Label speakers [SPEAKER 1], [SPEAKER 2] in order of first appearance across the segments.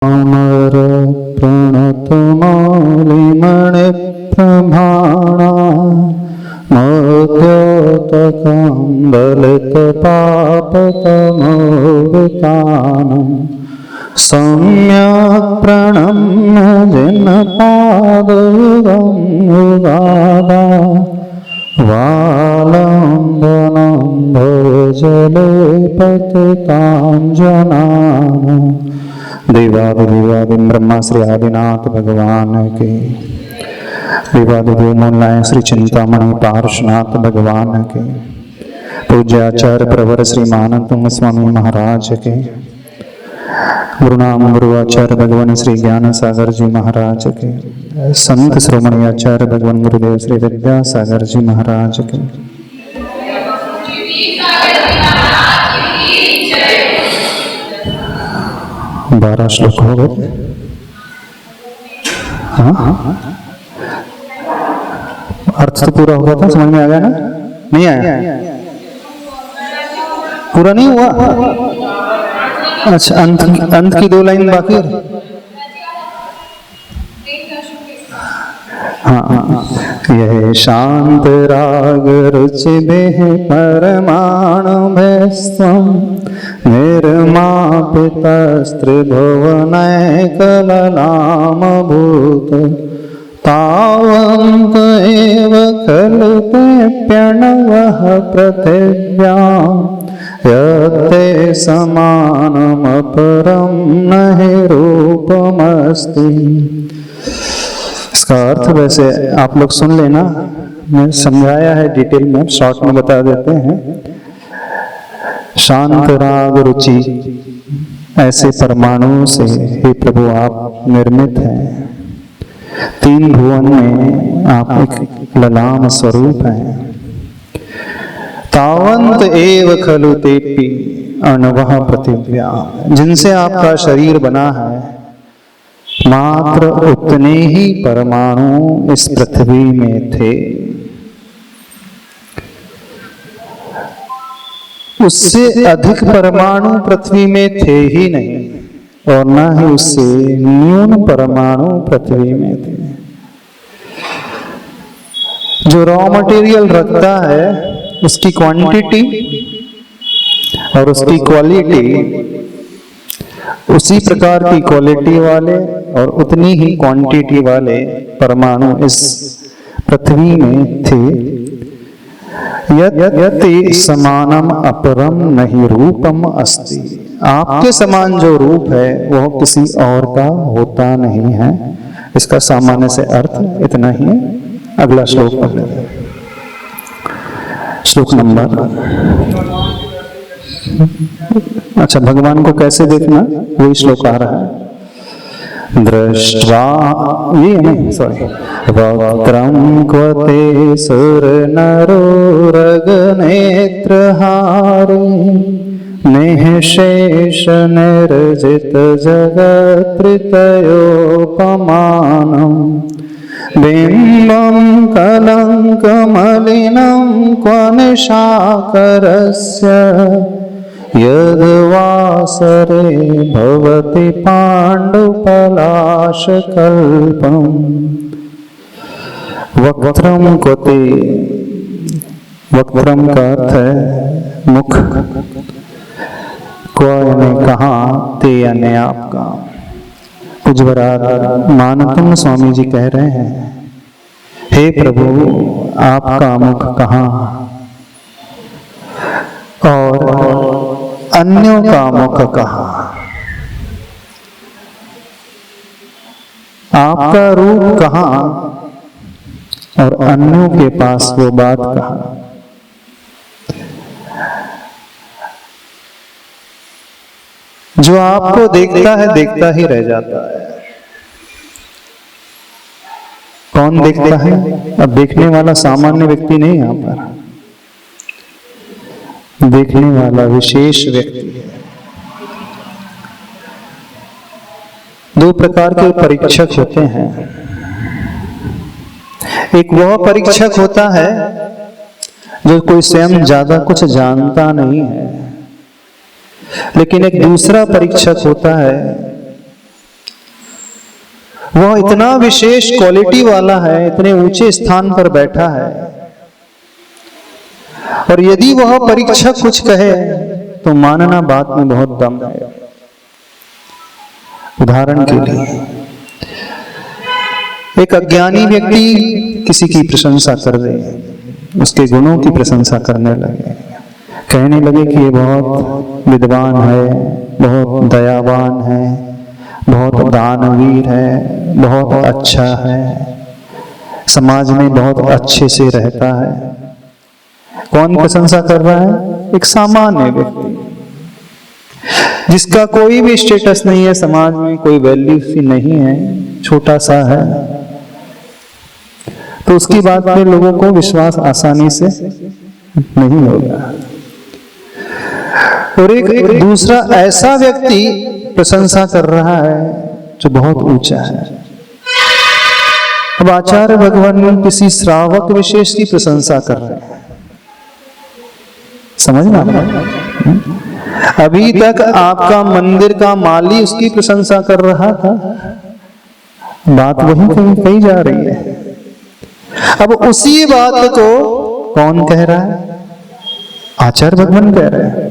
[SPEAKER 1] अमर प्रणतमालिमणि प्रभाणा मध्योतकाम्बलितपापतमोवितानम् सम्यक् प्रणम्य जिनपादयुगं युगादा वालम्बनं भवजले पतितां जनानां। देवादिदेवादिन ब्रह्मा श्री आदिनाथ भगवान के, देवादिदेव मूलनायक श्री चिंतामणि पार्श्वनाथ भगवान के, पूज्याचार्य प्रवर श्री मानंद स्वामी महाराज के, गुरुनाम गुरुआचार्य भगवान श्री ज्ञान सागर जी महाराज के, संत श्रोमणी आचार्य भगवान गुरुदेव श्री विद्यासागर जी महाराज के। 12 श्लोक हो गए। हाँ, अर्थ तो पूरा हो गया था, समझ में आ गया ना? नहीं आया? पूरा नहीं हुआ? अच्छा, अंत की 2 लाइन बाकी है। हाँ, यह शांत राग रुचि बेह परमाणु भैस्वं निर्मापितस्त्रिभुवनैकललामभूत तावन्त एव खलु ते प्रणवः पृथिव्यां यत्ते समानमपरं न हि रूपमस्ति। इसका अर्थ वैसे आप लोग सुन लेना, मैं समझाया है डिटेल में, शॉर्ट में बता देते हैं। शांत राग रुचि ऐसे परमाणु से हे प्रभु आप निर्मित हैं। 3 भुवन में आप एक ललाम स्वरूप हैं। तावंत एव खलु तेपि अणवः पृथिव्या, जिनसे आपका शरीर बना है मात्र उतने ही परमाणु इस पृथ्वी में थे। उससे अधिक परमाणु पृथ्वी में थे ही नहीं और न ही उससे न्यून परमाणु पृथ्वी में थे। जो रॉ मटेरियल रखता है उसकी क्वांटिटी और उसकी क्वालिटी उसी प्रकार की क्वालिटी वाले और उतनी ही क्वांटिटी वाले परमाणु इस पृथ्वी में थे। यति समानम अपरम नहीं रूपम अस्ति, आपके समान जो रूप है वह किसी और का होता नहीं है। इसका सामान्य से अर्थ इतना ही है। अगला श्लोक पढ़ लेते हैं, श्लोक नंबर। अच्छा, भगवान को कैसे देखना वही श्लोक आ रहा है। दृष्ट्वा ये नहीं, सॉरी, वक्त्रं क्वते सुर नरो रगनेत्रहारी निःशेष निर्जित जगत्त्रितयोपमानं बिम्बं कलङ्कमलिनं क्व निशाकरस्य यद्वासरे भवति पाण्डुपलाशकल्पम्। वक्त्रम कोते, वक्त्रम का अर्थ है मुख, को यानी कहा, ते यानी आपका। पूज्यवराद मानतम स्वामी जी कह रहे हैं, हे प्रभु आपका मुख कहाँ और अन्यों का मुख कहाँ, आपका रूप कहाँ और अन्यों के पास वो बात कहाँ। जो आपको देखता है देखता ही रह जाता है। कौन देखता है? अब देखने वाला सामान्य व्यक्ति नहीं, यहाँ पर देखने वाला विशेष व्यक्ति है। 2 प्रकार के परीक्षक होते हैं। एक वह परीक्षक होता है जो कोई स्वयं ज्यादा कुछ जानता नहीं है, लेकिन एक दूसरा परीक्षक होता है वह इतना विशेष क्वालिटी वाला है, इतने ऊंचे स्थान पर बैठा है, और यदि वह परीक्षक कुछ कहे तो मानना बात में बहुत दम है। उदाहरण के लिए, एक अज्ञानी व्यक्ति किसी की प्रशंसा कर रहे, उसके गुणों की प्रशंसा करने लगे, कहने लगे कि ये बहुत विद्वान है, बहुत दयावान है, बहुत दानवीर है, बहुत अच्छा है, समाज में बहुत अच्छे से रहता है। कौन प्रशंसा कर रहा है? एक सामान्य व्यक्ति जिसका कोई भी स्टेटस नहीं है, समाज में कोई वैल्यू सी नहीं है, छोटा सा है, तो उसकी बात में लोगों को विश्वास आसानी से नहीं होगा। और एक दूसरा ऐसा व्यक्ति प्रशंसा कर रहा है जो बहुत ऊंचा है। अब आचार्य भगवान किसी श्रावक विशेष की प्रशंसा कर रहे हैं, समझना। अभी तक आपका मंदिर का माली उसकी प्रशंसा कर रहा था, बात वही कही जा रही है। अब उसी बात को कौन कह रहा है? आचार्य भगवान कह रहे हैं,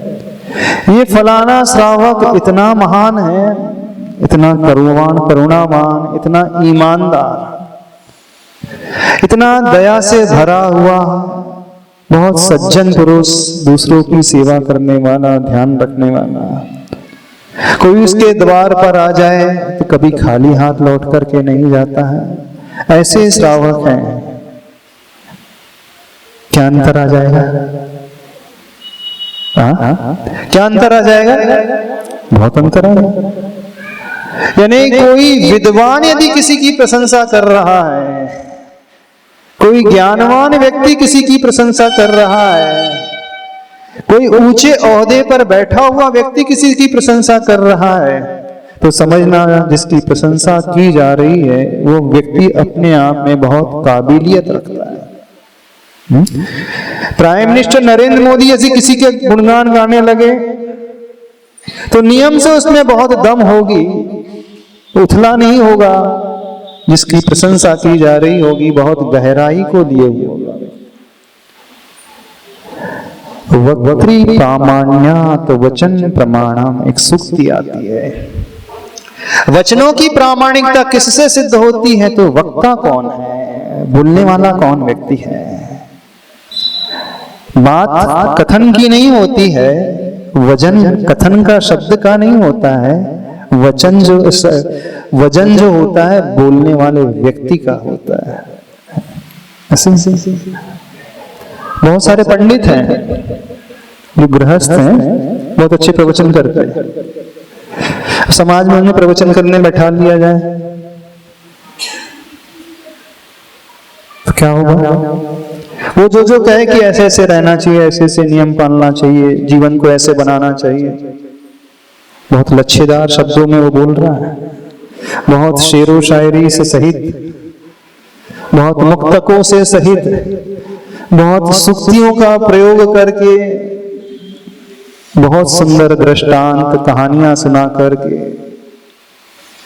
[SPEAKER 1] ये फलाना श्रावक इतना महान है, इतना करुणावान, इतना ईमानदार, इतना दया से भरा हुआ, बहुत सज्जन पुरुष, दूसरों की सेवा करने वाला, ध्यान रखने वाला। कोई उसके द्वार पर आ जाए तो कभी खाली हाथ लौट करके नहीं जाता है। ऐसे श्रावक हैं। क्या अंतर आ जाएगा? क्या अंतर आ जाएगा? बहुत अंतर आएगा। यानी कोई विद्वान यदि किसी की प्रशंसा कर रहा है, कोई ज्ञानवान व्यक्ति किसी की प्रशंसा कर रहा है, कोई ऊंचे ओहदे पर बैठा हुआ व्यक्ति किसी की प्रशंसा कर रहा है, तो समझना जिसकी प्रशंसा की जा रही है वो व्यक्ति अपने आप में बहुत काबिलियत रखता है। प्राइम मिनिस्टर नरेंद्र मोदी यदि किसी के गुणगान गाने लगे तो नियम से उसमें बहुत दम होगी, उथला नहीं होगा। जिसकी प्रशंसा की जा रही होगी बहुत गहराई को लिए हुए होगा। वक्री प्रामाण्यात वचन प्रमाणम, एक सूक्ति आती है। वचनों की प्रामाणिकता किससे सिद्ध होती है? तो वक्ता कौन है, बोलने वाला कौन व्यक्ति है। बात कथन की नहीं होती है, वजन कथन का शब्द का नहीं होता है, वचन जो होता है बोलने वाले व्यक्ति का होता है। ऐसे बहुत सारे पंडित हैं जो गृहस्थ हैं, बहुत अच्छे प्रवचन करते हैं। समाज में उन्हें प्रवचन करने बैठा लिया जाए तो क्या होगा? वो जो कहे कि ऐसे ऐसे रहना चाहिए, ऐसे ऐसे नियम पालना चाहिए, जीवन को ऐसे बनाना चाहिए, बहुत लच्छेदार शब्दों में वो बोल रहा है, बहुत शेरो शायरी से सहित, बहुत मुक्तकों से सहित, बहुत सुक्तियों का प्रयोग करके, बहुत सुंदर दृष्टांत कहानियां सुना करके,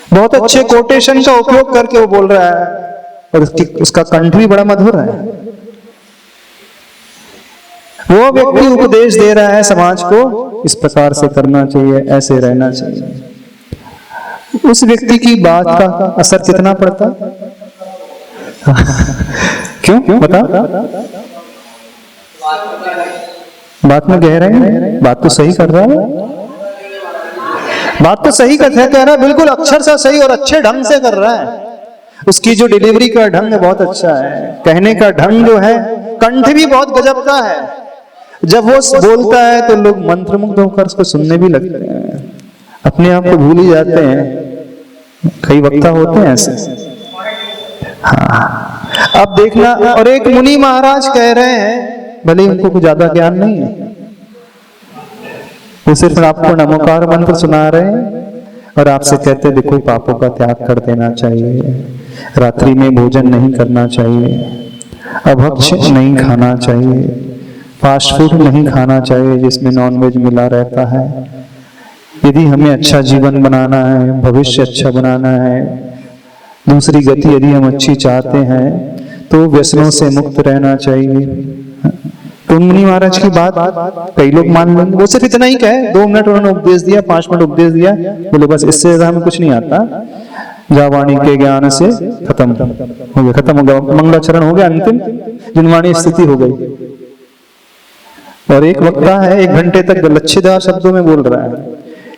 [SPEAKER 1] बहुत अच्छे कोटेशन का उपयोग करके वो बोल रहा है, और उसका कंठ भी बड़ा मधुर है। वो व्यक्ति उपदेश दे रहा है समाज को, इस प्रकार से करना चाहिए, ऐसे रहना चाहिए। उस व्यक्ति की बात का असर कितना पड़ता? क्यों बता? बात में गहराई है, बात तो सही कर रहा है, बात तो सही कह रहा है, बिल्कुल अक्षर सा सही और अच्छे ढंग से कर रहा है। उसकी जो डिलीवरी का ढंग बहुत अच्छा है, कहने का ढंग जो है, कंठ भी बहुत गजब का है। जब वो बोलता है तो लोग मंत्रमुग्ध होकर उसको सुनने भी लगते हैं, अपने आप को भूल ही जाते हैं। कई वक्ता होते हैं ऐसे। हाँ, अब देखना, और एक मुनि महाराज कह रहे हैं, भले उनको कुछ ज्यादा ज्ञान नहीं है, वो सिर्फ आपको नमोकार मंत्र सुना रहे हैं और आपसे कहते हैं देखो पापों का त्याग कर देना चाहिए, रात्रि में भोजन नहीं करना चाहिए, अभक्ष्य नहीं खाना चाहिए, फास्ट फूड नहीं खाना चाहिए जिसमें नॉनवेज मिला रहता है। यदि हमें अच्छा जीवन बनाना है, भविष्य अच्छा बनाना है, दूसरी गति यदि हम अच्छी चाहते हैं तो व्यसनों से मुक्त रहना चाहिए। तो मुनि महाराज की बात कई लोग मान लेंगे, वो सिर्फ इतना ही कहे, 2 मिनट उन्होंने उपदेश दिया, 5 मिनट उपदेश दिया, बोले बस इससे ज्यादा हमें कुछ नहीं आता, जावाणी के ज्ञान से खत्म हो गया, खत्म हो गया, मंगलाचरण हो गया, अंतिम जिनवाणी स्थिति हो गई। और एक वक्ता है 1 घंटे तक लच्छेदार शब्दों में बोल रहा है,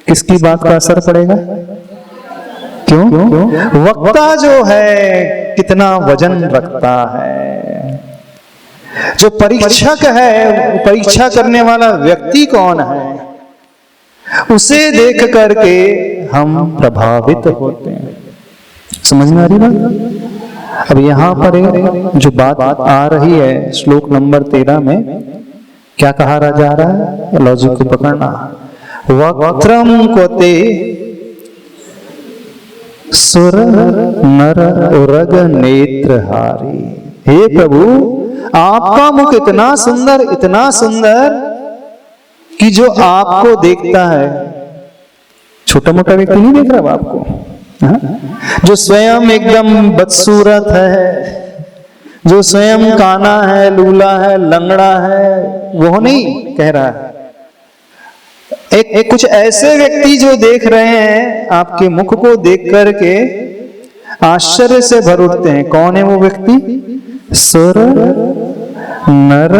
[SPEAKER 1] किसकी बात का असर पड़ेगा? क्यों? वक्ता जो है कितना वजन रखता है, जो परीक्षक है, परीक्षा करने वाला व्यक्ति कौन है, उसे देख करके हम प्रभावित होते हैं। समझ में आ रही बात? अब यहां पर जो बात आ रही है श्लोक नंबर 13 में क्या कहा जा रहा है, लॉजिक को पकड़ना। वक्त्रम कोते सुर नर उरग नेत्रहारी। हे प्रभु, आपका मुख इतना सुंदर कि जो आपको देखता है, छोटा मोटा व्यक्ति नहीं देख रहा आपको, जो स्वयं एकदम बदसूरत है, जो स्वयं काना है, लूला है, लंगड़ा है, वो नहीं कह रहा है। एक कुछ ऐसे व्यक्ति जो देख रहे हैं, आपके मुख को देख करके आश्चर्य से भर उठते हैं। कौन है वो व्यक्ति? सुर नर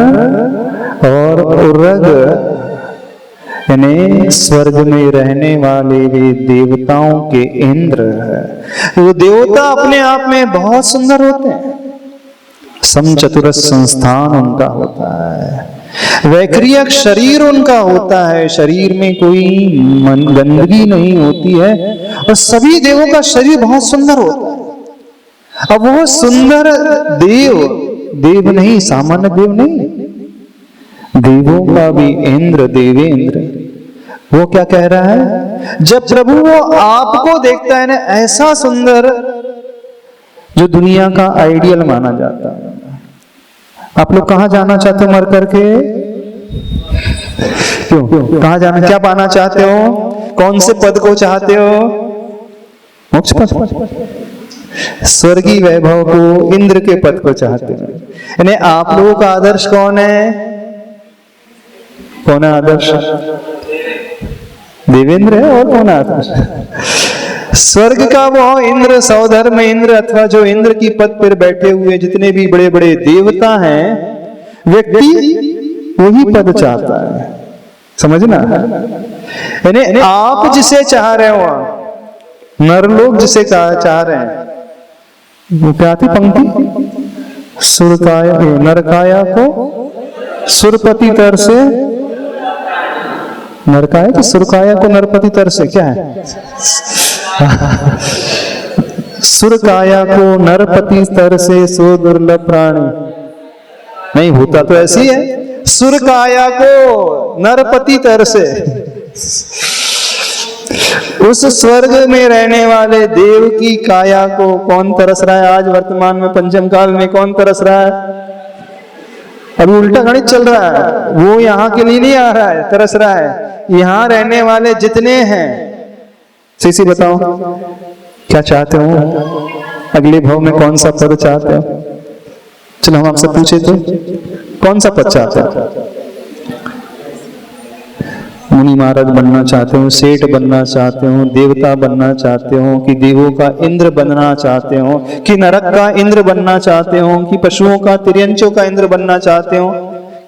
[SPEAKER 1] और उरग, यानी स्वर्ग में रहने वाले वे देवताओं के इंद्र। वो देवता अपने आप में बहुत सुंदर होते हैं, समचतुरस संस्थान उनका होता है, वैक्रियक शरीर उनका होता है, शरीर में कोई गंदगी नहीं होती है, और सभी देवों का शरीर बहुत सुंदर होता है। अब वो सुंदर देव नहीं, सामान्य देव नहीं, देवों का भी इंद्र, देवेंद्र, वो क्या कह रहा है? जब प्रभु वो आपको देखता है ना ऐसा सुंदर, जो दुनिया का आइडियल माना जाता है। आप लोग कहां जाना चाहते हो मर करके? क्यों? कहां जाना, क्या पाना चाहते हो? कौन से पद को चाहते हो? मोक्ष पद, स्वर्गीय वैभव को, इंद्र के पद को चाहते हो। यानी आप लोगों का आदर्श कौन है? कौन है आदर्श? देवेंद्र है, और कौन है आदर्श? स्वर्ग का वो इंद्र, सौधर्म इंद्र, अथवा जो इंद्र की पद पर बैठे हुए जितने भी बड़े बड़े देवता हैं, व्यक्ति वही पद चाहता है। समझना? यानी आप जिसे चाह रहे हो, नरलोक जिसे चाह रहे हैं, वो क्या थी पंक्ति? सुरकाया, नरकाया को सुरपति तर से, नरकाया कि सुरकाया को नरपति तर से, क्या है? सुरकाया को नरपति तर से सो दुर्लभ प्राणी। नहीं होता तो ऐसे ही है, सुरकाया को नरपति तर से, उस स्वर्ग में रहने वाले देव की काया को कौन तरस रहा है? आज वर्तमान में पंचम काल में कौन तरस रहा है? अभी उल्टा गणित चल रहा है, वो यहाँ के लिए नहीं आ रहा है, तरस रहा है, यहाँ रहने वाले जितने हैं। सीसी बताओ क्या चाहते हो? अगले भाव में कौन सा पद चाहते हो? चलो हम आपसे पूछे तो कौन सा पद चाहते हो? मुनि महाराज बनना चाहते हो, सेठ बनना चाहते हो, देवता बनना चाहते हो, कि देवों का इंद्र बनना चाहते हो, कि नरक का इंद्र बनना चाहते हो, कि पशुओं का, तिर्यंचों का इंद्र बनना चाहते हो,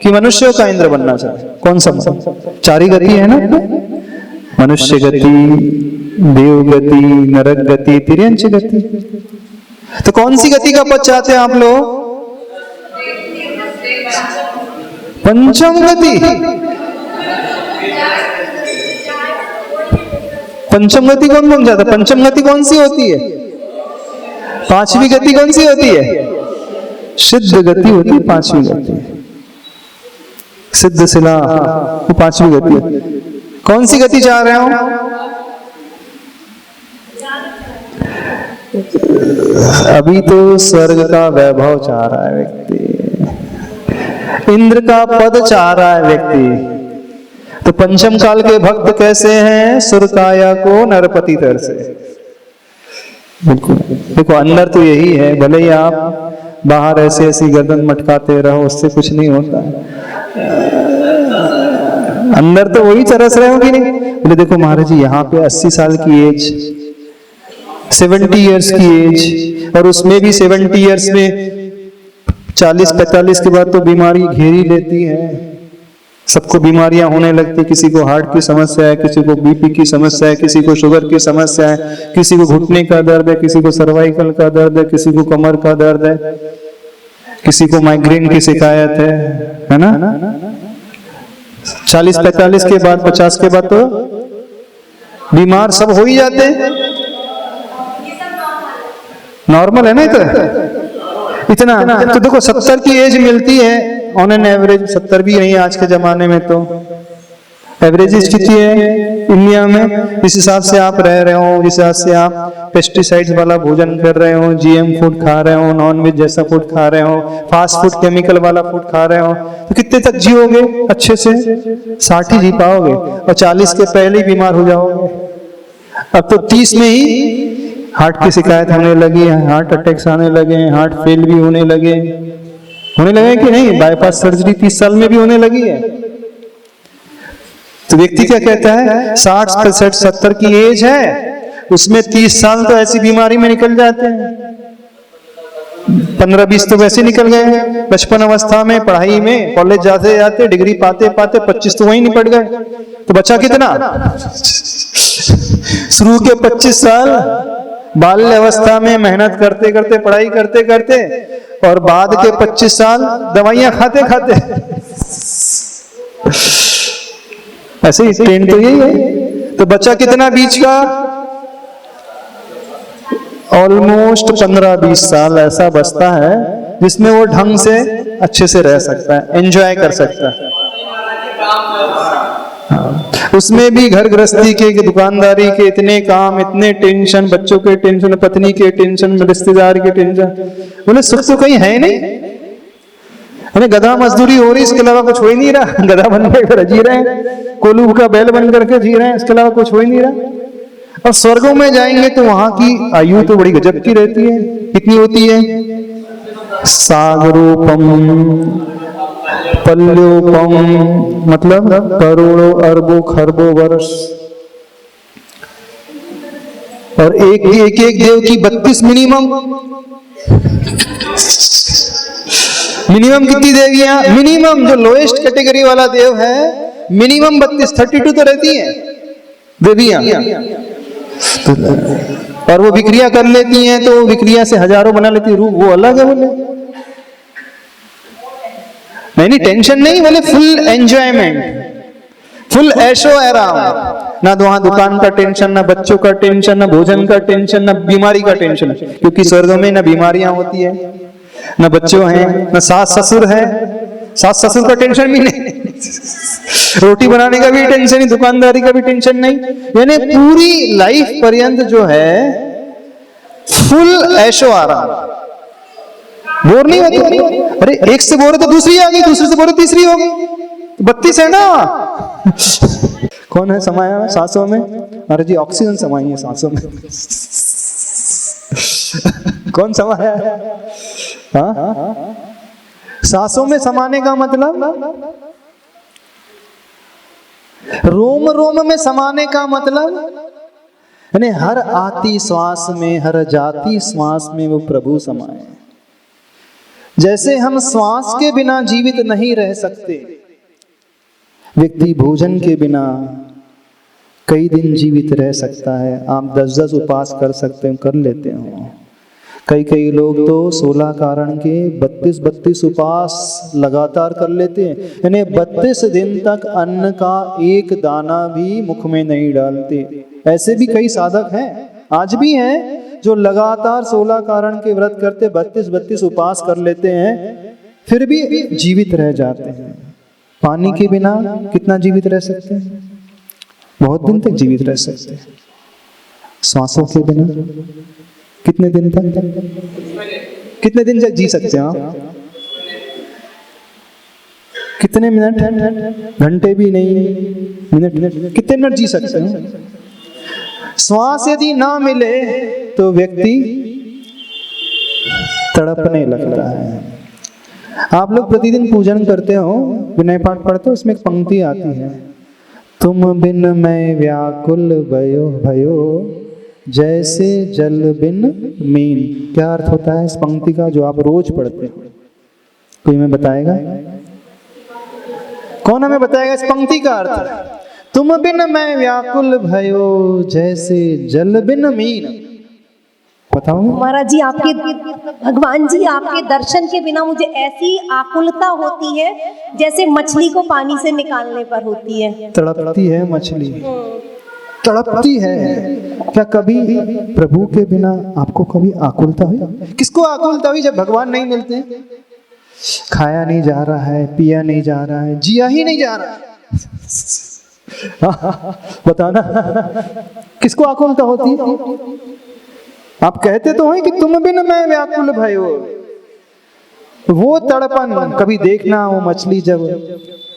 [SPEAKER 1] कि मनुष्यों का इंद्र बनना चाहते हो? कौन सा? 4 गति है ना, मनुष्य गति, देव गति, नरक गति, तिर्यंच गति। तो कौन सी गति का पद चाहते हैं आप लोग? पंचम गति। पंचम गति कौन बन जाता है? पंचम गति कौन सी होती है? 5वीं गति कौन सी होती है? सिद्ध गति होती है, 5वीं गति। सिद्ध शिला वो 5वीं गति है। कौन सी गति चाह रहे हो? अभी तो स्वर्ग का वैभव चाह रहा है व्यक्ति, इंद्र का पद चाह रहा है व्यक्ति। तो पंचम काल के भक्त कैसे हैं? सुरकाया को नरपति तर से, बिल्कुल देखो अंदर तो यही है, भले ही आप बाहर ऐसे ऐसी गर्दन मटकाते रहो, उससे कुछ नहीं होता, अंदर तो वही तरस रहे हो कि नहीं। बोले देखो महाराज जी यहाँ पे 80 साल की एज, 70 इयर्स की एज, और उसमें भी 70 इयर्स में 40-45 के बाद तो बीमारी घेरी लेती है, सबको बीमारियां होने लगती, किसी को हार्ट की समस्या है, किसी को बीपी की समस्या है, किसी को शुगर की समस्या है, किसी को घुटने का दर्द है, किसी को सर्वाइकल का दर्द है, किसी को कमर का दर्द है, किसी को माइग्रेन की शिकायत है ना। 40-45 के बाद 50 के बाद तो बीमार सब हो ही जाते हैं, नॉर्मल है ना इतना। तो देखो 70 की एज मिलती है ऑन एन एवरेज, 70 भी नहीं आज के जमाने में, तो एवरेज कितनी है इंडिया में, इस हिसाब से आप रह रहे हो, जिस हिसाब से आप पेस्टिसाइड्स वाला भोजन कर रहे हो, जीएम फूड खा रहे हो, नॉन वेज जैसा फूड खा रहे हो, फास्ट फूड केमिकल वाला फूड खा रहे हो, तो कितने तक जियोगे अच्छे से? 60 ही जी पाओगे, और 40 के पहले ही बीमार हो जाओगे। अब तो 30 में ही हार्ट की शिकायत होने लगी है, हार्ट अटैक्स आने लगे हैं, हार्ट फेल भी होने लगे कि नहीं, बाईपास सर्जरी 30 साल में भी होने लगी है। तो व्यक्ति क्या कहता है, 60-65-70 की एज है, उसमें 30 साल तो ऐसी बीमारी में निकल जाते हैं, 15-20 तो वैसे निकल गए, बचपन अवस्था में पढ़ाई में, कॉलेज जाते जाते डिग्री पाते पाते 25 तो वहीं निपट गए, तो बचा कितना? शुरू के 25 साल बाल्य अवस्था में मेहनत करते करते, पढ़ाई करते करते, और बाद के 25 साल दवाइयां खाते खाते। ऐसे ही ट्रेंड तो यही है। तो बच्चा कितना बीच का? ऑलमोस्ट 15-20 साल ऐसा बचता है जिसमें वो ढंग से अच्छे से रह सकता है, एंजॉय कर सकता है। उसमें भी घर गृहस्थी के, दुकानदारी के इतने काम, इतने टेंशन, बच्चों के टेंशन, पत्नी के टेंशन, रिश्तेदार के टेंशन, बोले सुख तो कहीं है नहीं। गधा मजदूरी हो रही, इसके अलावा कुछ हो ही नहीं रहा, गधा बन कर जी रहे हैं, कोलू का बैल बन करके जी रहे हैं, इसके अलावा कुछ हो ही नहीं रहा। और स्वर्गों में जाएंगे तो वहां की आयु तो बड़ी गजब की रहती है। कितनी होती है? सागरोपम पल्योपम, मतलब करोड़ों अरबों खरबों वर्ष। और एक देव की 32 मिनिमम कितनी देवियां? मिनिमम जो लोएस्ट कैटेगरी वाला देव है, मिनिमम 32 तो रहती है देवियां। और वो विक्रिया कर लेती हैं, तो विक्रिया से हजारों बना लेती है, रूप वो अलग है। बोले नहीं, टेंशन नहीं, बोले फुल एंजॉयमेंट, फुल ऐशो आराम, ना वहां दुकान का टेंशन, ना बच्चों का टेंशन, ना भोजन का टेंशन, ना बीमारी का टेंशन, क्योंकि स्वर्ग में ना बीमारियां होती है, ना बच्चों हैं, ना सास ससुर है, सास ससुर का टेंशन भी नहीं, रोटी बनाने का भी टेंशन नहीं, दुकानदारी का भी टेंशन नहीं, यानी पूरी लाइफ पर्यंत जो है फुल ऐशो आराम, बोर नहीं होती। अरे एक से बोर है तो दूसरी आ गई, दूसरी से बोर तीसरी हो गई, 32 है ना। कौन है समाया सांसों में? अरे जी ऑक्सीजन समाई है सांसों में। कौन समाया है? हाँ, सांसों में समाने का मतलब रोम रोम में समाने का मतलब, यानी हर आती श्वास में, हर जाती श्वास में वो प्रभु समाए। जैसे हम श्वास के बिना जीवित नहीं रह सकते, व्यक्ति भोजन के बिना कई दिन जीवित रह सकता है। आप 10-10 उपवास कर सकते हो, कर लेते हो। कई लोग तो 16 कारण के 32 उपवास लगातार कर लेते हैं, यानी 32 दिन तक अन्न का एक दाना भी मुख में नहीं डालते। ऐसे भी कई साधक हैं, आज भी हैं, जो लगातार 16 कारण के व्रत करते, 32 उपवास कर लेते हैं, फिर भी जीवित रह जाते हैं। पानी के बिना कितना जीवित रह सकते हैं? बहुत दिन तक जीवित रह सकते हैं। सांसों के बिना कितने दिन तक, कितने दिन तक जी सकते हैं आप? कितने मिनट? घंटे भी नहीं, मिनट। कितने मिनट जी सकते हैं? श्वास यदि ना मिले तो व्यक्ति तड़पने लगता है। आप लोग प्रतिदिन पूजन करते हो, विनय पाठ पढ़ते हो, उसमें एक पंक्ति आती है, तुम बिन मैं व्याकुल भयो भयो जैसे जल बिन मीन। क्या अर्थ होता है इस पंक्ति का जो आप रोज पढ़ते हो? कोई हमें बताएगा? कौन हमें बताएगा इस पंक्ति का अर्थ? तुम बिन मैं व्याकुल भयो जैसे जल बिन मीन। बताओ
[SPEAKER 2] महाराज जी, आपके भगवान जी, आपके दर्शन के बिना मुझे ऐसी आकुलता होती है जैसे मछली को पानी से निकालने पर होती है।
[SPEAKER 1] तड़पती है मछली, तड़पती है। क्या कभी प्रभु के बिना आपको कभी आकुलता हुई? किसको आकुलता हुई? जब भगवान नहीं मिलते, खाया नहीं जा रहा है, पिया नहीं जा रहा है, जिया ही नहीं जा रहा है। बताना किसको आकुलता होती है? आप कहते तो हैं कि तुम बिन मैं व्याकुल भयो। वो तड़पन कभी देखना, वो मछली जब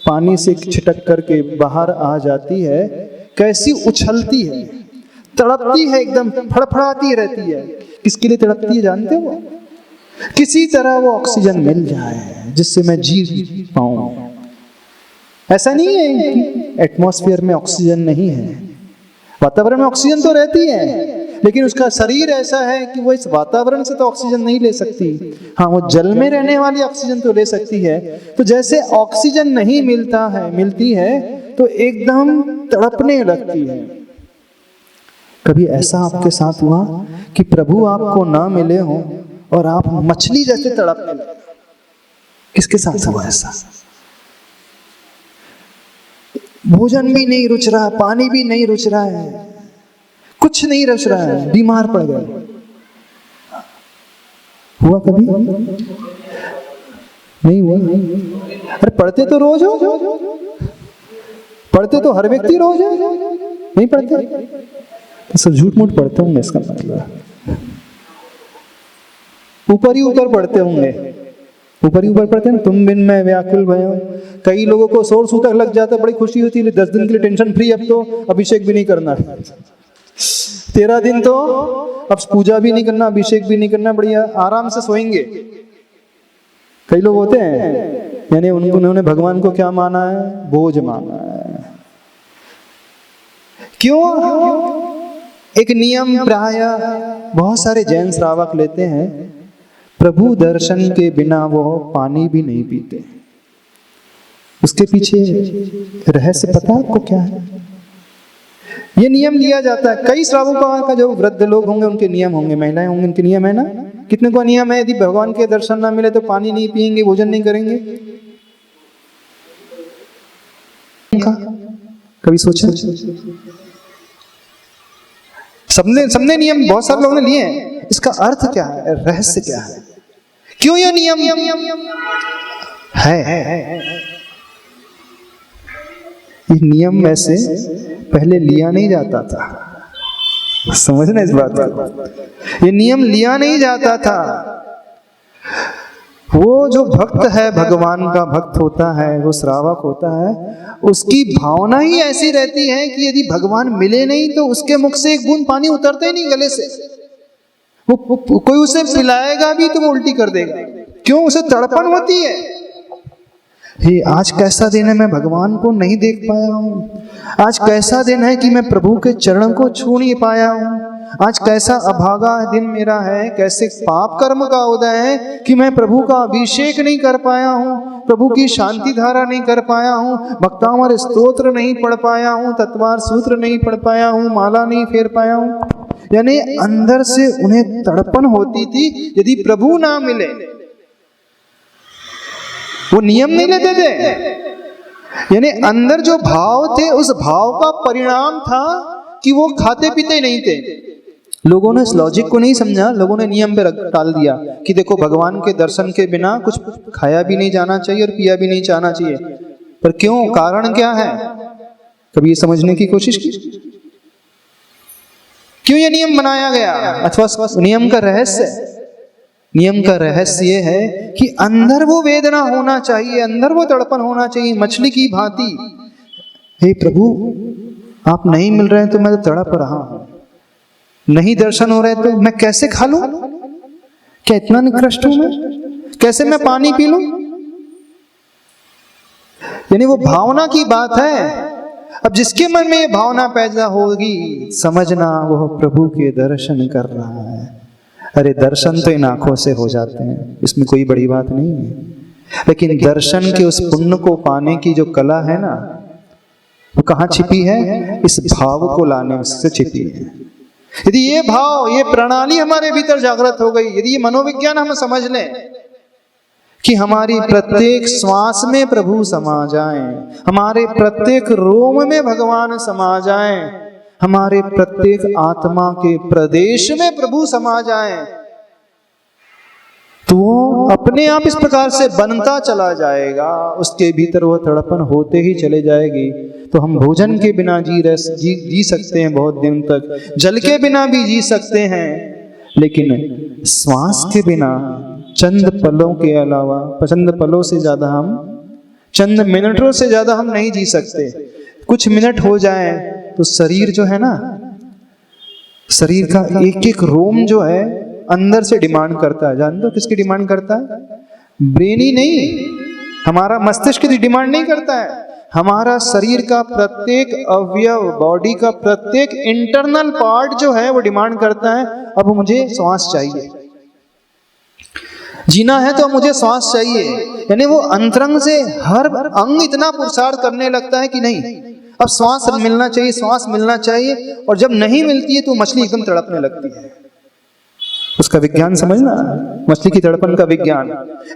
[SPEAKER 1] पानी से छिटक करके बाहर आ जाती है, कैसी उछलती है, तड़पती है, एकदम फड़फड़ाती रहती है। किसके लिए तड़पती है जानते हो? किसी तरह वो ऑक्सीजन मिल जाए जिससे मैं जी पाऊं। ऐसा नहीं है कि एटमॉस्फेयर में ऑक्सीजन नहीं है, वातावरण में ऑक्सीजन तो रहती है, लेकिन उसका शरीर ऐसा है कि वो इस वातावरण से तो ऑक्सीजन नहीं ले सकती। हाँ, वो जल में रहने वाली ऑक्सीजन तो ले सकती है। तो जैसे ऑक्सीजन नहीं मिलती है तो एकदम तड़पने लगती है। कभी ऐसा आपके साथ हुआ कि प्रभु आपको ना मिले हो और आप मछली जैसे तड़पने लगे? किसके साथ हुआ ऐसा? भोजन भी नहीं रुच रहा, पानी भी नहीं रुच रहा है, कुछ नहीं रुच रहा है, बीमार पड़ गए। हुआ कभी? नहीं हुआ? अरे पढ़ते तो रोज हो, पढ़ते तो हर व्यक्ति रोज है, नहीं पढ़ते तो सब झूठ मूठ पढ़ते होंगे। इसका मतलब ऊपर ही ऊपर पढ़ते होंगे, ऊपर ही ऊपर पढ़ते हैं। तुम बिन मैं व्याकुल भयो। कई लोगों को सोर सूतक लग जाता है, बड़ी खुशी होती है, 10 दिन के लिए टेंशन फ्री, अब तो अभिषेक भी नहीं करना, 13 दिन तो अब पूजा भी नहीं करना, अभिषेक भी नहीं करना, बढ़िया आराम से सोएंगे। कई लोग होते हैं, यानी उन्होंने भगवान को क्या माना है? बोझ माना है। क्यों? एक नियम प्राय बहुत सारे जैन श्रावक लेते हैं, प्रभु दर्शन के बिना वो पानी भी नहीं पीते। उसके पीछे रहस्य पता आपको क्या है? ये नियम लिया जाता है, कई श्रावकों का, जो वृद्ध लोग होंगे उनके नियम होंगे, महिलाएं होंगे उनके नियम है ना। कितने को नियम है, यदि भगवान के दर्शन ना मिले तो पानी नहीं पिएंगे, भोजन नहीं करेंगे। कभी सोचा? सबने नियम, बहुत सारे लोगों ने लिए हैं। इसका अर्थ क्या है? रहस्य क्या है? क्यों ये नियम है? ये नियम में से पहले लिया नहीं जाता था, समझना इस बात को। ये नियम लिया नहीं जाता था। वो जो भक्त है, भगवान का भक्त होता है, वो श्रावक होता है, उसकी भावना ही ऐसी रहती है कि यदि भगवान मिले नहीं तो उसके मुख से एक बूंद पानी उतरता ही नहीं गले से। वो कोई उसे पिलाएगा भी तो वो उल्टी कर देगा। क्यों? उसे तड़पन होती है, हे आज कैसा दिन है, मैं भगवान को नहीं देख पाया हूँ। आज कैसा दिन है कि मैं प्रभु के चरण को छू नहीं पाया हूँ। आज कैसा अभागा दिन मेरा है, कैसे पाप कर्म का उदय है कि मैं प्रभु का अभिषेक नहीं कर पाया हूँ, प्रभु की शांति धारा नहीं कर पाया हूँ, भक्तामर स्तोत्र नहीं पढ़ पाया हूँ, तत्वार सूत्र नहीं पढ़ पाया हूँ, माला नहीं फेर पाया हूँ। यानी अंदर से उन्हें तड़पन होती थी यदि प्रभु ना मिले। वो नियम नहीं लेते थे, यानी अंदर जो भाव थे उस भाव का परिणाम था कि वो खाते पीते नहीं थे। लोगों ने इस लॉजिक को नहीं समझा, लोगों ने नियम पे टाल दिया कि देखो भगवान के दर्शन के बिना कुछ खाया भी नहीं जाना चाहिए और पिया भी नहीं जाना चाहिए। पर क्यों? कारण क्या है? कभी ये समझने की कोशिश की? क्यों ये नियम बनाया गया? अथवा नियम का रहस्य, नियम का रहस्य ये है कि अंदर वो वेदना होना चाहिए, अंदर वो तड़पन होना चाहिए, मछली की भांति। हे प्रभु, आप नहीं मिल रहे हैं तो मैं तो तड़प रहा हूं, नहीं दर्शन हो रहे तो मैं कैसे खा लूं, क्या इतना निकृष्ट हूं मैं? कैसे मैं पानी पी लूं? यानी वो भावना की बात है। अब जिसके मन में ये भावना पैदा होगी, समझना वो प्रभु के दर्शन कर रहा है। अरे दर्शन तो इन आंखों से हो जाते हैं, इसमें कोई बड़ी बात नहीं है, लेकिन दर्शन के उस पुण्य को पाने की जो कला है ना, वो कहाँ छिपी है? इस भाव को लाने से छिपी है। यदि ये भाव, ये प्रणाली हमारे भीतर जागृत हो गई, यदि ये मनोविज्ञान हम समझ लें कि हमारी प्रत्येक श्वास में प्रभु समा जाएं, हमारे प्रत्येक रोम में भगवान समा जाएं, हमारे प्रत्येक आत्मा के प्रदेश में प्रभु समा जाएं, तो वो अपने आप इस प्रकार से बनता चला जाएगा, उसके भीतर वो तड़पन होते ही चले जाएगी। तो हम भोजन के बिना जी सकते हैं बहुत दिन तक, जल के बिना भी जी सकते हैं, लेकिन श्वास के बिना चंद पलों के अलावा, चंद पलों से ज्यादा हम, चंद मिनटों से ज्यादा हम नहीं जी सकते। कुछ मिनट हो जाए तो शरीर जो है ना, शरीर का एक एक रोम जो है अंदर से डिमांड करता है। जानते हो किसकी डिमांड करता है? ब्रेन ही नहीं, हमारा मस्तिष्क की डिमांड नहीं करता है, हमारा शरीर का प्रत्येक अवयव, बॉडी का प्रत्येक इंटरनल पार्ट जो है वो डिमांड करता है, अब मुझे श्वास चाहिए, जीना है तो मुझे श्वास चाहिए। यानी वो अंतरंग से हर अंग इतना पुरुषार्थ करने लगता है कि नहीं, अब श्वास मिलना चाहिए, श्वास मिलना चाहिए, और जब नहीं मिलती है तो मछली एकदम तड़पने लगती है। उसका विज्ञान समझना, मछली की तड़पन का विज्ञान।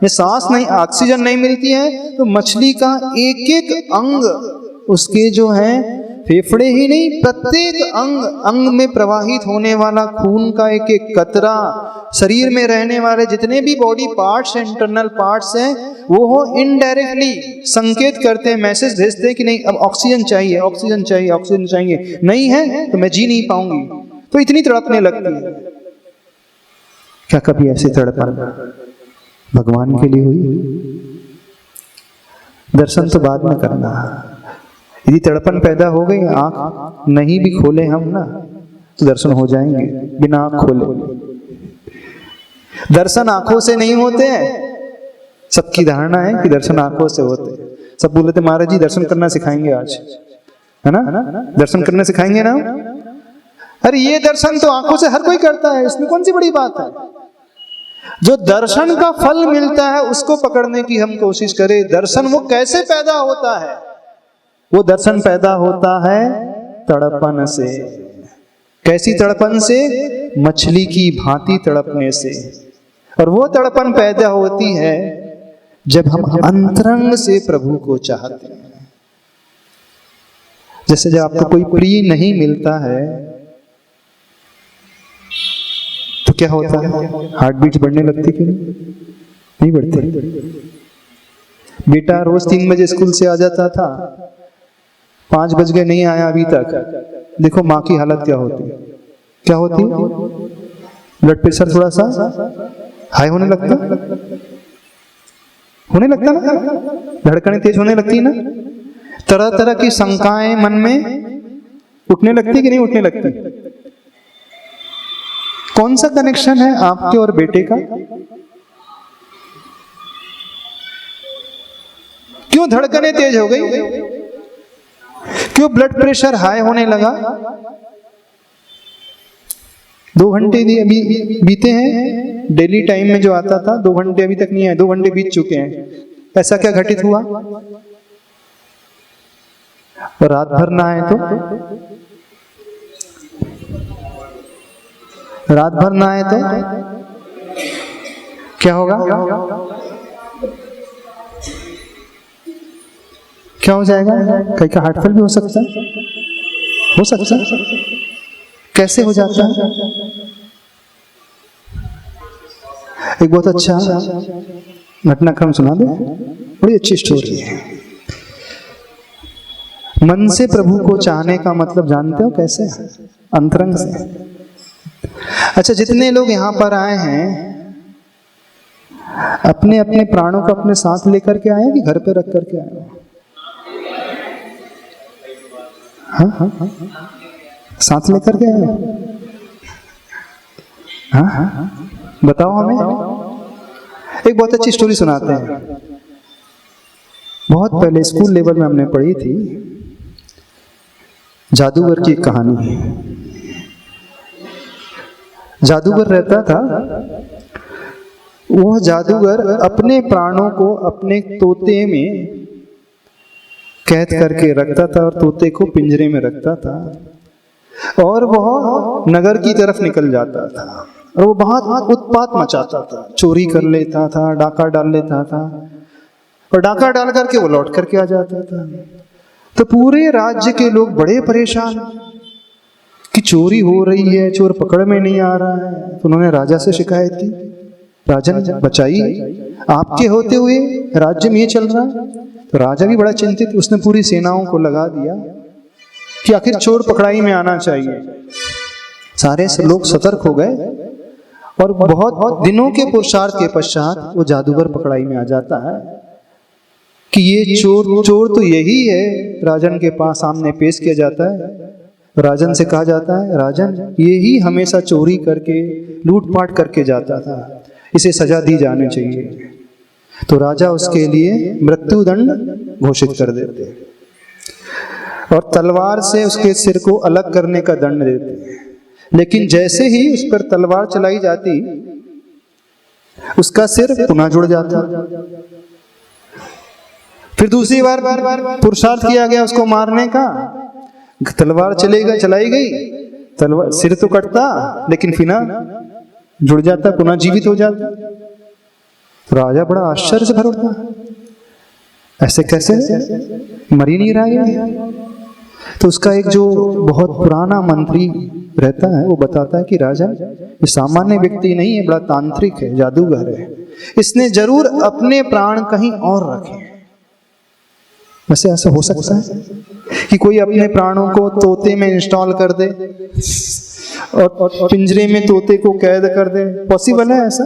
[SPEAKER 1] ये सांस नहीं, ऑक्सीजन नहीं मिलती है तो मछली का एक एक अंग, उसके जो है फेफड़े ही नहीं, प्रत्येक अंग में प्रवाहित होने वाला खून का एक एक कतरा, शरीर में रहने वाले जितने भी बॉडी पार्ट्स, इंटरनल पार्ट्स हैं, वो इनडायरेक्टली संकेत करते हैं, मैसेज भेजते हैं कि नहीं अब ऑक्सीजन चाहिए, ऑक्सीजन चाहिए, ऑक्सीजन चाहिए, नहीं है तो मैं जी नहीं पाऊंगी। तो इतनी तड़पने लगती है। क्या कभी ऐसी तड़पन भगवान के लिए हुई? दर्शन तो बाद में करना। यदि तड़पन पैदा हो गई, आंख नहीं भी खोले हम ना, तो दर्शन हो जाएंगे बिना आंख खोले। दर्शन आंखों से नहीं होते हैं। सबकी धारणा है कि दर्शन आंखों से होते हैं। सब बोल रहे थे महाराज जी दर्शन करना सिखाएंगे आज, है ना, दर्शन करना सिखाएंगे ना। अरे ये दर्शन तो आंखों से हर कोई करता है, इसमें कौन सी बड़ी बात है। जो दर्शन का फल मिलता है उसको पकड़ने की हम कोशिश करें। दर्शन वो कैसे पैदा होता है? वो दर्शन पैदा होता है तड़पन से। कैसी तड़पन से? मछली की भांति तड़पने से। और वो तड़पन पैदा होती है जब हम अंतरंग से प्रभु को चाहते हैं। जैसे जब आपको कोई प्रिय नहीं मिलता है तो क्या होता है? हार्ट बीट बढ़ने लगती कि नहीं बढ़ती? बेटा रोज 3 बजे स्कूल से आ जाता था, 5 बज गए नहीं आया अभी तक। देखो माँ की हालत क्या होती है। क्या होती? ब्लड प्रेशर थोड़ा सा हाई होने लगता ना, धड़कनें तेज होने लगती ना, तरह तरह की शंकाएं मन में उठने लगती कि नहीं उठने लगती? कौन सा कनेक्शन है आपके और बेटे का? क्यों धड़कनें तेज हो गई? क्यों ब्लड प्रेशर हाई होने लगा? 2 घंटे अभी बीते हैं, डेली टाइम में जो आता था 2 घंटे अभी तक नहीं आए, 2 घंटे बीत चुके हैं। ऐसा क्या घटित हुआ? और रात भर ना आए तो? रात भर ना आए तो क्या होगा? क्या हो जाएगा? कहीं का हार्ट फेल भी हो सकता है। हो सकता है। कैसे हो जाता है? एक बहुत अच्छा घटनाक्रम सुना दे, बड़ी अच्छी स्टोरी है। मन से प्रभु को चाहने का मतलब जानते हो कैसे? अंतरंग से। अच्छा, जितने लोग यहाँ पर आए हैं अपने अपने प्राणों को अपने साथ लेकर के आए कि घर पे रख करके आए? हाँ, साथ लेकर के आए? हाँ, बताओ हमें। एक बहुत अच्छी स्टोरी सुनाते हैं। बहुत पहले स्कूल लेवल में हमने पढ़ी थी, जादूगर की एक कहानी। जादूगर रहता था, वह जादूगर अपने प्राणों को अपने तोते में कैद करके रखता था और तोते को पिंजरे में रखता था, और वह नगर की तरफ निकल जाता था और वो बहुत उत्पात मचाता था, चोरी कर लेता था, डाका डाल लेता था, और डाका डाल करके वो लौट करके आ जाता था। तो पूरे राज्य के लोग बड़े परेशान कि चोरी हो रही है, चोर पकड़ में नहीं आ रहा है। तो उन्होंने राजा से शिकायत की, राजन बचाइए, आपके होते हुए राज्य में ये चल रहा है। तो राजा भी बड़ा चिंतित, उसने पूरी सेनाओं को लगा दिया कि आखिर चोर पकड़ाई में आना चाहिए। सारे लोग सतर्क हो गए और बहुत दिनों के पुरुषार्थ के पश्चात वो जादूगर पकड़ाई में आ जाता है कि ये चोर तो यही है। राजन के पास सामने पेश किया जाता है। राजन से कहा जाता है, राजन ये ही हमेशा चोरी करके लूटपाट करके जाता था, इसे सजा दी जानी चाहिए। तो राजा उसके लिए मृत्युदंड घोषित कर देते और तलवार से उसके सिर को अलग करने का दंड देते। लेकिन जैसे ही उस पर तलवार चलाई जाती, उसका सिर पुनः जुड़ जाता। फिर दूसरी बार पुरुषार्थ किया गया उसको मारने का, तलवार चलाई गई, तलवार सिर तो कटता लेकिन फिर जुड़ जाता, पुनः जीवित हो जाता। तो राजा बड़ा आश्चर्य से भर उठता, ऐसे कैसे, मर ही नहीं रहा है। तो उसका एक जो बहुत पुराना मंत्री रहता है वो बताता है कि राजा ये सामान्य व्यक्ति नहीं है, बड़ा तांत्रिक है, जादूगर है, इसने जरूर अपने प्राण कहीं और रखे। वैसे ऐसा हो सकता है कि कोई अपने प्राणों को तोते में इंस्टॉल कर दे और पिंजरे में तोते को कैद कर दे? पॉसिबल है ऐसा?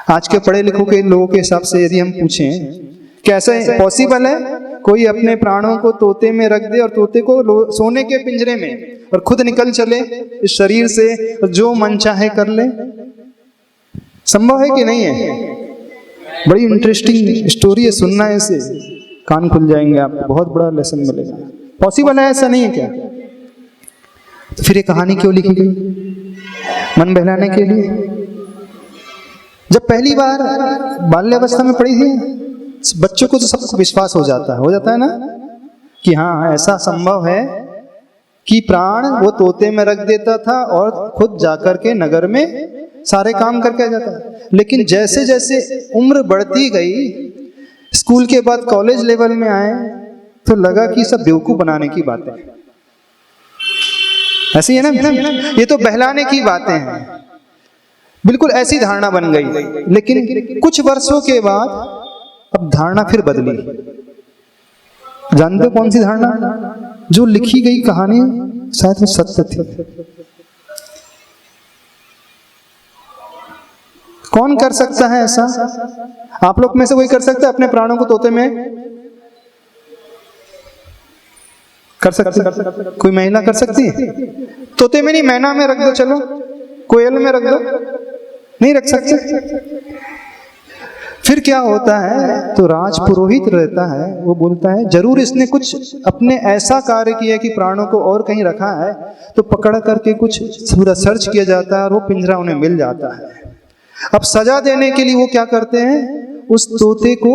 [SPEAKER 1] आज के पढ़े लिखों के लोगों के हिसाब से यदि हम पूछें कैसे पॉसिबल है कोई अपने प्राणों को तोते में रख दे और तोते को सोने के पिंजरे में और खुद निकल चले इस शरीर से और जो मन चाहे कर ले? संभव है कि नहीं है? बड़ी इंटरेस्टिंग स्टोरी है, सुनना है इसे, कान खुल जाएंगे आपको, बहुत बड़ा लेसन मिलेगा। पॉसिबल है, ऐसा नहीं है क्या? तो फिर ये कहानी क्यों लिखी गई? मन बहलाने के लिए। जब पहली बार बाल्यावस्था में पढ़ी थी बच्चों को तो सबको विश्वास हो जाता है ना कि हाँ ऐसा संभव है कि प्राण वो तोते में रख देता था और खुद जाकर के नगर में सारे काम करके आ जाता है। लेकिन जैसे जैसे उम्र बढ़ती गई, स्कूल के बाद कॉलेज लेवल में आए, तो लगा कि सब बेवकूफ बनाने की बातें, ऐसी है ना, ये तो बहलाने की बातें हैं, बिल्कुल ऐसी धारणा बन गई। लेकिन कुछ वर्षों के बाद अब धारणा फिर बदली। जानते हो कौन सी धारणा? जो लिखी गई कहानी शायद वो सत्य थी। कौन कर सकता है ऐसा? आप लोग में से कोई कर सकता है अपने प्राणों को तोते में कर सकते? कोई महिला कर सकती है? तोते में नहीं, मैना में रख दो, चलो कोयल में रख दो, नहीं रख सकते। फिर क्या होता है? तो राज पुरोहित रहता है, वो बोलता है जरूर इसने कुछ अपने ऐसा कार्य किया कि प्राणों को और कहीं रखा है, तो पकड़ करके कुछ पूरा सर्च किया जाता है और वो पिंजरा उन्हें मिल जाता है। अब सजा देने के लिए वो क्या करते हैं? उस तोते को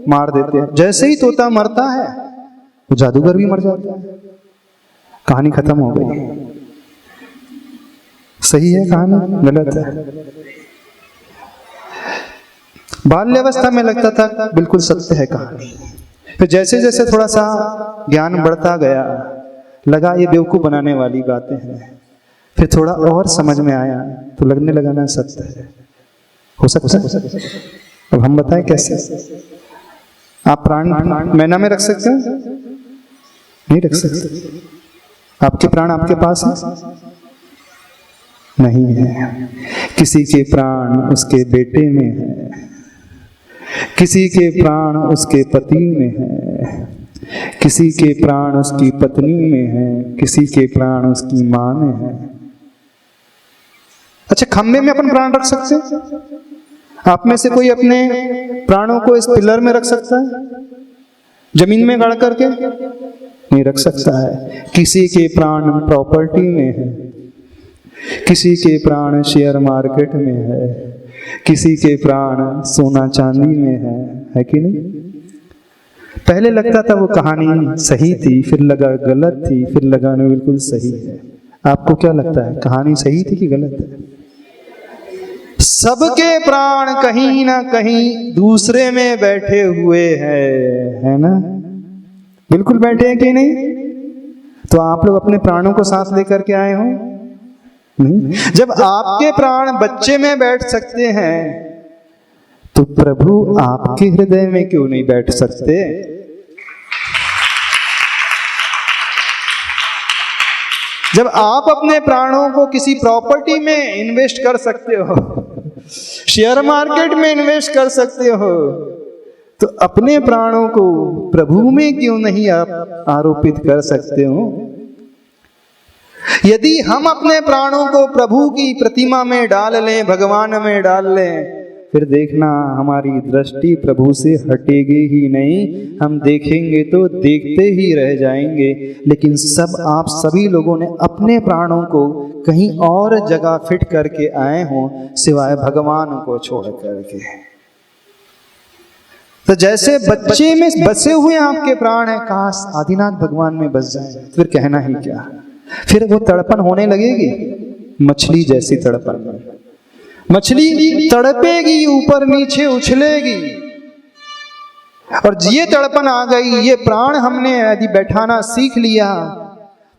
[SPEAKER 1] मार देते हैं। जैसे ही तोता मरता है वो जादूगर भी मर जाता है। कहानी खत्म हो गई। सही है कहानी? गलत है? बाल्यावस्था में लगता था बिल्कुल सत्य है कहानी। फिर जैसे जैसे थोड़ा सा ज्ञान बढ़ता गया, लगा ये बेवकूफ बनाने वाली बातें हैं। फिर थोड़ा और समझ में आया तो लगने लगा ना सत्य है। हो सकता है? अब हम बताएं कैसे? आप प्राण मैना में रख सकते हैं? नहीं रख सकते। आपके प्राण आपके पास है? नहीं है। किसी के प्राण उसके बेटे में है, किसी के प्राण उसके पति में है, किसी के प्राण उसकी पत्नी में है, किसी के प्राण उसकी मां में है। अच्छा, खंबे में अपन प्राण रख सकते हैं? आप में से कोई अपने प्राणों को इस पिलर में रख सकता है? जमीन में गाड़ करके नहीं रख सकता है। किसी के प्राण प्रॉपर्टी में है, किसी के प्राण शेयर मार्केट में है, किसी के प्राण सोना चांदी में है कि नहीं? पहले लगता था वो कहानी सही थी, फिर लगा गलत थी, फिर लगा नहीं बिल्कुल सही है। आपको क्या लगता है, कहानी सही थी कि गलत है? सबके प्राण कहीं ना कहीं दूसरे में बैठे हुए हैं, है ना? बिल्कुल बैठे हैं कि नहीं? तो आप लोग अपने प्राणों को साथ लेकर के आए हो? नहीं। जब आपके प्राण बच्चे में बैठ सकते हैं तो प्रभु आपके हृदय में क्यों नहीं बैठ सकते? जब आप अपने प्राणों को किसी प्रॉपर्टी में इन्वेस्ट कर सकते हो, शेयर मार्केट में इन्वेस्ट कर सकते हो, तो अपने प्राणों को प्रभु में क्यों नहीं आप आरोपित कर सकते हो? यदि हम अपने प्राणों को प्रभु की प्रतिमा में डाल लें, भगवान में डाल लें, फिर देखना हमारी दृष्टि प्रभु से हटेगी ही नहीं। हम देखेंगे तो देखते ही रह जाएंगे। लेकिन आप सभी लोगों ने अपने प्राणों को कहीं और जगह फिट करके आए हों सिवाय भगवान को छोड़ करके। तो जैसे बच्चे में बसे हुए आपके प्राण है, काश आदिनाथ भगवान में बस जाए, फिर कहना ही क्या। फिर वो तड़पन होने लगेगी, मछली जैसी तड़पन। मछली तड़पेगी, ऊपर नीचे उछलेगी, और ये तड़पन आ गई, ये प्राण हमने यदि बैठाना सीख लिया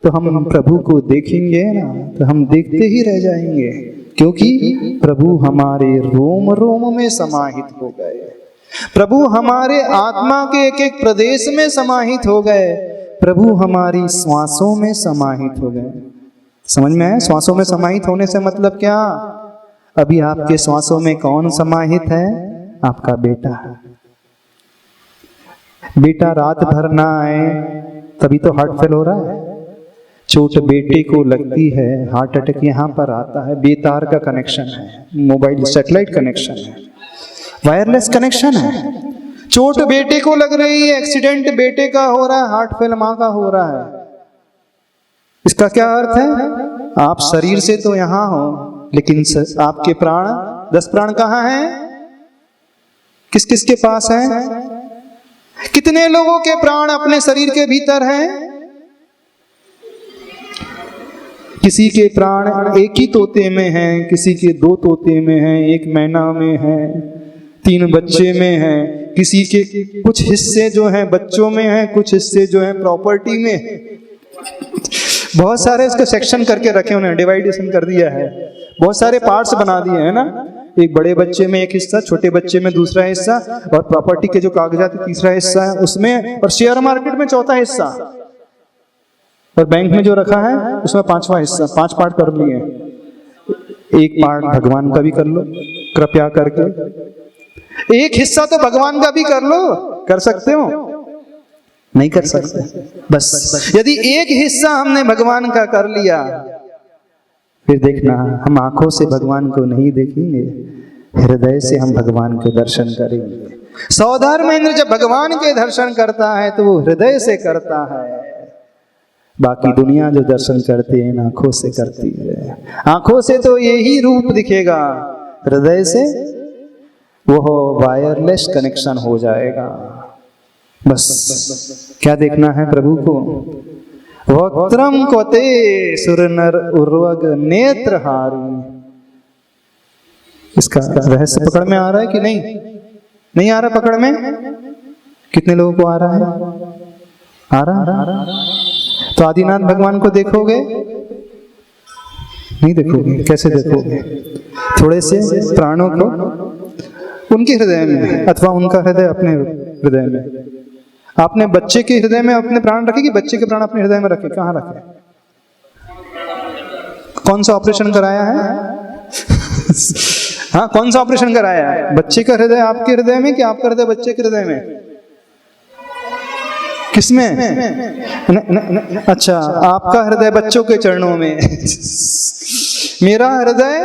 [SPEAKER 1] तो हम प्रभु को देखेंगे ना, तो हम देखते ही रह जाएंगे, क्योंकि प्रभु हमारे रोम रोम में समाहित हो गए। प्रभु हमारे आत्मा के एक एक प्रदेश में समाहित हो गए। प्रभु हमारी श्वासों में समाहित हो गए। समझ में है? श्वासों में समाहित होने से मतलब क्या? अभी आपके श्वासों में कौन समाहित है? आपका बेटा। बेटा रात भर ना आए तभी तो हार्ट फेल हो रहा है। चोट बेटे को लगती है, हार्ट अटैक यहाँ पर आता है। बेतार का कनेक्शन है, मोबाइल सैटेलाइट कनेक्शन है, वायरलेस कनेक्शन है। चोट बेटे को लग रही है, एक्सीडेंट बेटे का हो रहा है, हार्ट फेल मां का हो रहा है। इसका क्या अर्थ है? आप शरीर से तो यहां हो, लेकिन आपके प्राण 10 प्राण कहां हैं? किस किस के पास हैं? कितने लोगों के प्राण अपने शरीर के भीतर हैं? किसी के प्राण एक ही तोते में हैं, किसी के 2 तोते में हैं, 1 मैना में है, 3 बच्चे में है, किसी के कुछ हिस्से जो हैं बच्चों में हैं, कुछ हिस्से जो हैं प्रॉपर्टी में। बहुत सारे इसका सेक्शन करके रखे उन्हें, डिवाइडेशन कर दिया है, बहुत सारे पार्ट्स बना दिए हैं ना। एक बड़े बच्चे में एक हिस्सा, छोटे बच्चे में दूसरा हिस्सा, और प्रॉपर्टी के जो कागजात तीसरा हिस्सा है उसमें, और शेयर मार्केट में चौथा हिस्सा, और बैंक में जो रखा है उसमें 5वां हिस्सा। 5 पार्ट कर लिए। एक पार्ट भगवान का भी कर लो कृपया करके। एक हिस्सा तो भगवान का भी कर लो। कर सकते हो? नहीं कर सकते। बस यदि एक हिस्सा हमने भगवान का कर लिया, फिर देखना हम आंखों से भगवान को नहीं देखेंगे, हृदय से हम भगवान के दर्शन करेंगे। सौधर्मेंद्र जब भगवान के दर्शन करता है तो वो हृदय से करता है। बाकी दुनिया जो दर्शन करती है आंखों से करती है। आंखों से तो यही रूप दिखेगा, हृदय से वो वायरलेस कनेक्शन हो जाएगा। बस क्या देखना है प्रभु को? वक्त्रम कोते सुरनर उर्वग नेत्रहारी। इसका रहस्य पकड़ में आ रहा है कि नहीं? नहीं आ रहा पकड़ में? कितने लोगों को आ रहा है? आ रहा? तो आदिनाथ भगवान को देखोगे? नहीं देखोगे। कैसे देखोगे? थोड़े से प्राणों को उनके हृदय में, अथवा उनका हृदय अपने हृदय में। आपने बच्चे के हृदय में अपने प्राण रखे कि बच्चे के प्राण अपने हृदय में रखे? कहाँ रखे? कौन सा ऑपरेशन कराया है? हाँ, कौन सा ऑपरेशन कराया है? बच्चे का हृदय आपके हृदय में कि आपका हृदय बच्चे के हृदय में? किसमें? अच्छा, आपका हृदय बच्चों के चरणों में। मेरा हृदय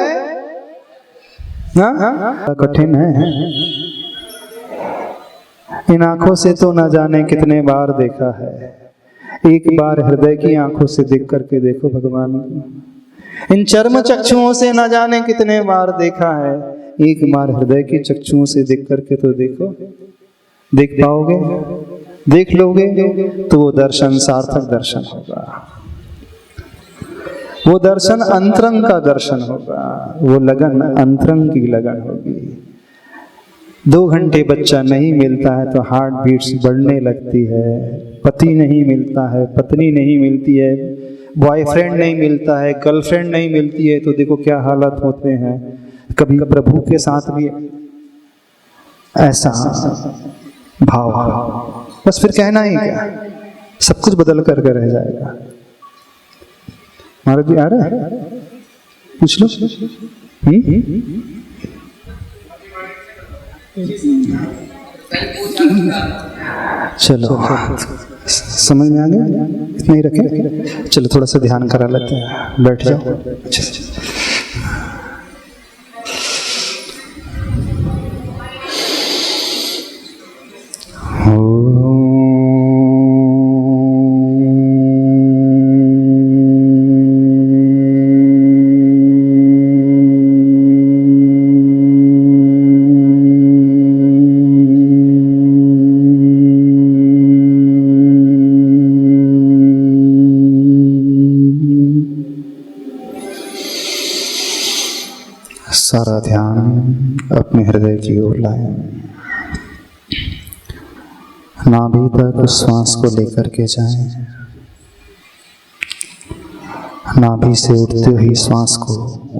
[SPEAKER 1] कठिन है। इन आंखों से तो न जाने कितने बार देखा है, एक बार हृदय की आंखों से देख करके देखो भगवान को। इन चर्म चक्षुओं से न जाने कितने बार देखा है, एक बार हृदय की चक्षुओं से देख करके तो देखो। देख पाओगे, देख लोगे तो वो दर्शन सार्थक दर्शन होगा, वो दर्शन अंतरंग का दर्शन होगा, वो लगन अंतरंग की लगन होगी। 2 घंटे बच्चा नहीं मिलता है तो हार्ट बीट्स बढ़ने लगती है, पति नहीं मिलता है, पत्नी नहीं मिलती है, बॉयफ्रेंड नहीं मिलता है, गर्लफ्रेंड नहीं मिलती है, तो देखो क्या हालत होते हैं। कभी प्रभु के साथ भी ऐसा भाव, बस फिर कहना ही क्या, सब कुछ बदल करके रह जाएगा। महाराज जी आ रहा है, पूछ लो। चलो समझ में आ गया, इतना ही रखें। चलो थोड़ा सा ध्यान करा लेते हैं, बैठ जाओ। सारा ध्यान अपने हृदय की ओर लाएं, नाभि तक उस श्वास को लेकर के जाएं, नाभि से उठते हुए श्वास को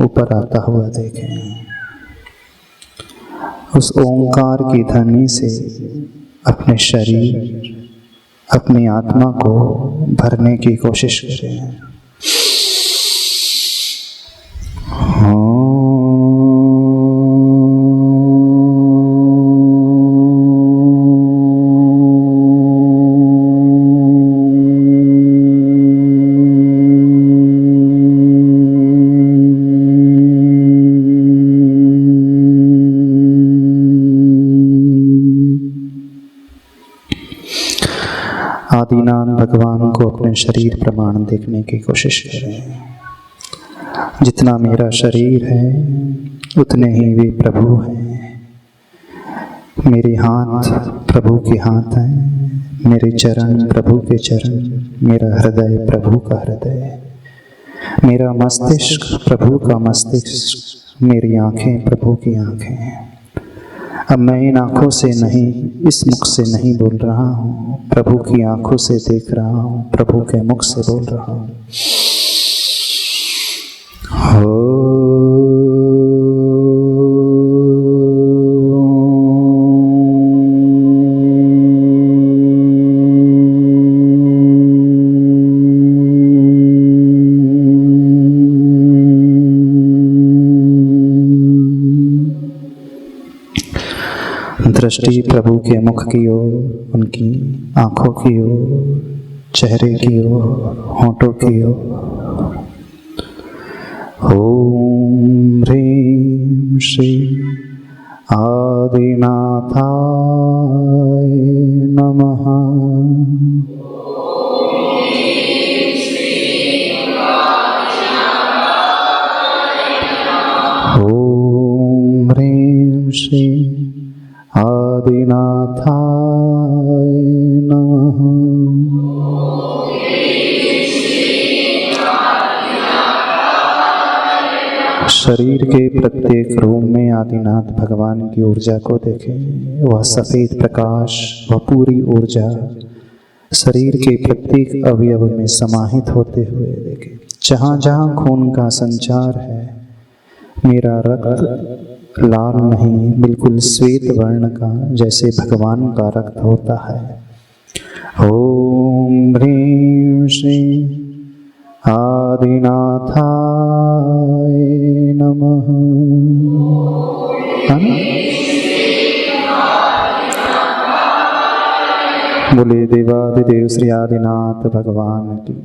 [SPEAKER 1] ऊपर आता हुआ देखें, उस ओंकार की ध्वनि से अपने शरीर, अपनी आत्मा को भरने की कोशिश करें। आदिनाथ भगवान को अपने शरीर प्रमाण देखने की कोशिश करें। जितना मेरा शरीर है उतने ही वे प्रभु हैं। मेरे हाथ प्रभु के हाथ हैं, मेरे चरण प्रभु के चरण, मेरा हृदय प्रभु का हृदय, मेरा मस्तिष्क प्रभु का मस्तिष्क, मेरी आंखें प्रभु की आंखें। अब मैं इन आंखों से नहीं, इस मुख से नहीं बोल रहा हूँ, प्रभु की आंखों से देख रहा हूँ, प्रभु के मुख से बोल रहा हूँ। दृष्टि प्रभु के मुख की ओर, उनकी आंखों की ओर, चेहरे की ओर, होंठों की ओर। ओम ह्रीं श्री आदिनाथाय नमः। ओम ह्रीं श्री आदिनाथाय नमः। शरीर के प्रत्येक रूम में आदिनाथ भगवान की ऊर्जा को देखें। वह सफेद प्रकाश, वह पूरी ऊर्जा शरीर के प्रत्येक अवयव में समाहित होते हुए देखें। जहाँ जहाँ खून का संचार है, मेरा रक्त लाल नहीं, बिल्कुल श्वेत वर्ण का, जैसे भगवान का रक्त होता है। ओम ह्रीं श्री आदिनाथाय नमः। बोले देवादिदेव श्री आदिनाथ भगवान की।